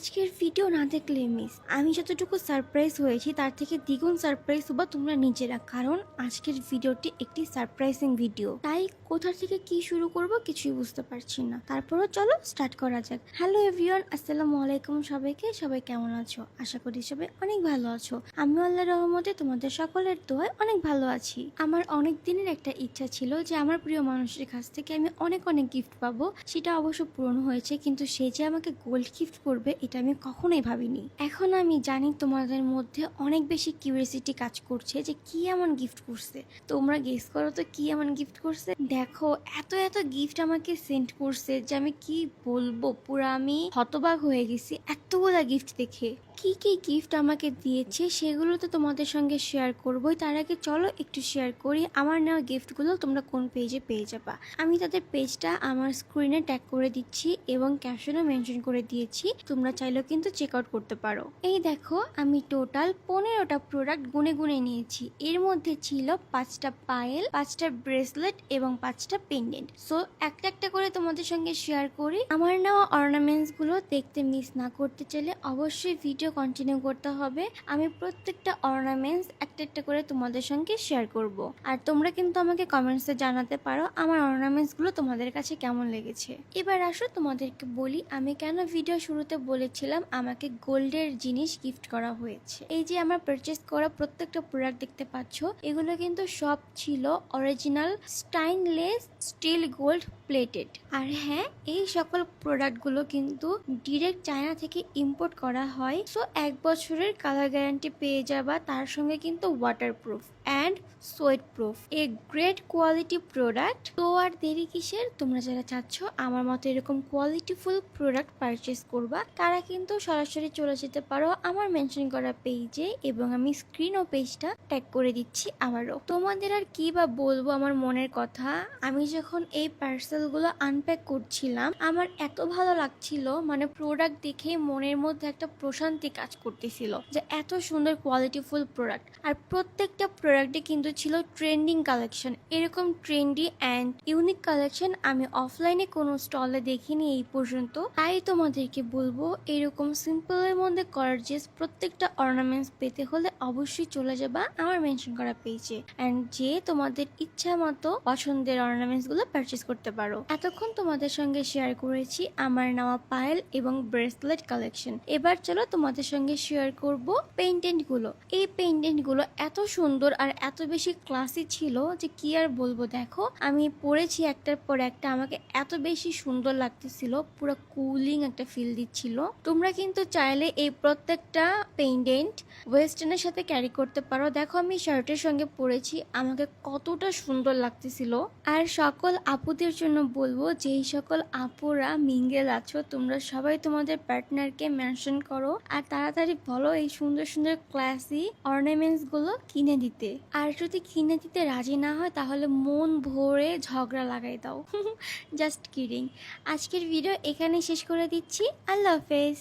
আজকের ভিডিও না দেখলে মিস আমি যতটুকু সারপ্রাইজ হয়েছি তার থেকে দ্বিগুণ সারপ্রাইজ হবা তোমরা নিজেরা, কারণ আজকের ভিডিওটি একটি সারপ্রাইজিং ভিডিও। তাই কোথা থেকে কি শুরু করব কিছুই বুঝতে পারছি না, তারপরও চলো স্টার্ট করা যাক। হ্যালো এভরিওয়ান, আসসালামু আলাইকুম সবাইকে। সবাই কেমন আছো? আশা করি সবাই অনেক ভালো আছো। আমি আল্লাহর রহমতে তোমাদের সকলের দোয়ায় অনেক ভালো আছি। আমার অনেক দিনের একটা ইচ্ছা ছিল যে আমার প্রিয় মানুষের কাছ থেকে আমি অনেক অনেক গিফট পাবো। সেটা অবশ্য পূরণ হয়েছে, কিন্তু সে যে আমাকে গোল্ড গিফট করবে এটা আমি কখনোই ভাবিনি। এখন আমি জানি তোমাদের মধ্যে অনেক বেশি কিউরিয়াসিটি কাজ করছে যে কি এমন গিফট করছে। তোমরা গেস করো তো কি এমন গিফট করছে। দেখো, এত এত গিফট আমাকে সেন্ড করছে যে আমি কি বলবো, পুরো আমি হতবাক হয়ে গেছি এতগুলা গিফট দেখে। কি কি গিফট আমাকে দিয়েছে সেগুলো তো তোমাদের সঙ্গে শেয়ার করবোই। তার আগে চলো একটু শেয়ার করি আমার নেওয়া গিফটগুলো তোমরা কোন পেজে পেয়ে যাবা। আমি তাদের পেজটা আমার স্ক্রিনে ট্যাগ করে দিচ্ছি এবং ক্যাপশনও মেনশন করে দিয়েছি, তোমরা চাইলেও কিন্তু চেক আউট করতে পারো। এই দেখো, আমি টোটাল 15টা প্রোডাক্ট গুনে গুনে নিয়েছি। এর মধ্যে ছিল 5টা পায়েল, 5টা ব্রেসলেট এবং 5টা পেন্ডেন্ট। সো একটা একটা করে তোমাদের সঙ্গে শেয়ার করি। আমার নেওয়া অর্নামেন্টস গুলো দেখতে মিস না করতে চাইলে অবশ্যই ভিডিও কন্টিনিউ করতে হবে। আমি প্রত্যেকটা অর্নামেন্টস একটা একটা করে তোমাদের সঙ্গে শেয়ার করব। আর তোমরা কিন্তু আমাকে কমেন্টসে জানাতে পারো আমার অর্নামেন্টস গুলো তোমাদের কাছে কেমন লেগেছে। এবার আসো তোমাদেরকে বলি আমি কেন ভিডিও শুরুতে বলেছিলাম আমাকে গোল্ডের জিনিস গিফট করা হয়েছে। এই যে আমার পারচেস করা প্রত্যেকটা প্রোডাক্ট দেখতে পাচ্ছ, এগুলো কিন্তু সব ছিল original stainless steel gold plated. আর হ্যাঁ, এই সকল প্রোডাক্টগুলো কিন্তু ডিরেক্ট চায়না থেকে ইম্পোর্ট করা হয়। সো 1 বছরের কালার গ্যারান্টি পেয়ে যাবা, তার সঙ্গে কিন্তু waterproof and sweat proof, a great quality product. তো আর দেরি কিসের, তোমরা যারা চাচ্ছ আমার মতো এরকম কোয়ালিটিফুল প্রোডাক্ট পারচেস করবা তারা কিন্তু সরাসরি চলে যেতে পারো আমার মেনশন করা পেজে, এবং আমি স্ক্রিন ও পেজটা ট্যাগ করে দিচ্ছি আবারও। তোমাদের আর কি বা বলবো আমার মনের কথা। আমি যখন এই পার্সেলগুলো আনপ্যাক করছিলাম আমার এত ভালো লাগছিল, মানে প্রোডাক্ট দেখে মনের মধ্যে একটা প্রশান্তি কাজ করতেছিল যে এত সুন্দর কোয়ালিটিফুল প্রোডাক্ট। আর প্রত্যেকটা প্রোডাক্টে কিন্তু ছিল ট্রেন্ডিং কালেকশন। এরকম ট্রেন্ডি অ্যান্ড ইউনিক কালেকশন আমি অফলাইনে কোনো স্টলে দেখিনি এই পর্যন্ত। তাই তোমাদেরকে বলবো এরকম সিম্পলের মধ্যে গর্জিয়াস প্রত্যেকটা অর্নামেন্টস পেতে হলে অবশ্যই চলে যাবা আমার মেনশন করা পেজে অ্যান্ড যে তোমাদের ইচ্ছা মতো পছন্দের অর্নামেন্টস গুলো পারচেস করতে পারো। এতক্ষণ তোমাদের সঙ্গে শেয়ার করেছি আমার নেওয়া পায়েল এবং ব্রেসলেট কালেকশন। এবার চলো তোমাদের সঙ্গে শেয়ার করব পেন্ডেন্ট গুলো। এই পেন্ডেন্ট গুলো এত সুন্দর আর এত বেশি ক্লাসি ছিল যে কি আর বলবো। দেখো, আমি পরেছি একটার পর একটা, আমাকে এত বেশি সুন্দর লাগতেছিল, পুরো কুলিং একটা ফিল দিচ্ছিল। তোমরা কিন্তু চাইলে এই প্রত্যেকটা পেন্ডেন্ট ওয়েস্টার্নের সাথে ক্যারি করতে পারো। দেখো, আমি শার্টের সঙ্গে পরেছি, আমাকে কতটা সুন্দর লাগতেছিল। আর সকল আপুদের জন্য বলবো, যেই সকল আপুরা মিঙ্গেল আছো তোমরা সবাই তোমাদের পার্টনারকে মেনশন করো আর তাড়াতাড়ি বলো এই সুন্দর সুন্দর ক্লাসি অর্নামেন্টস গুলো কিনে দিতে। আর যদি কিনে দিতে রাজি না হয় তাহলে মন ভরে ঝগড়া লাগাই দাও। Just kidding. আজকের ভিডিও এখানে শেষ করে দিচ্ছি। আল্লাহ হাফেজ।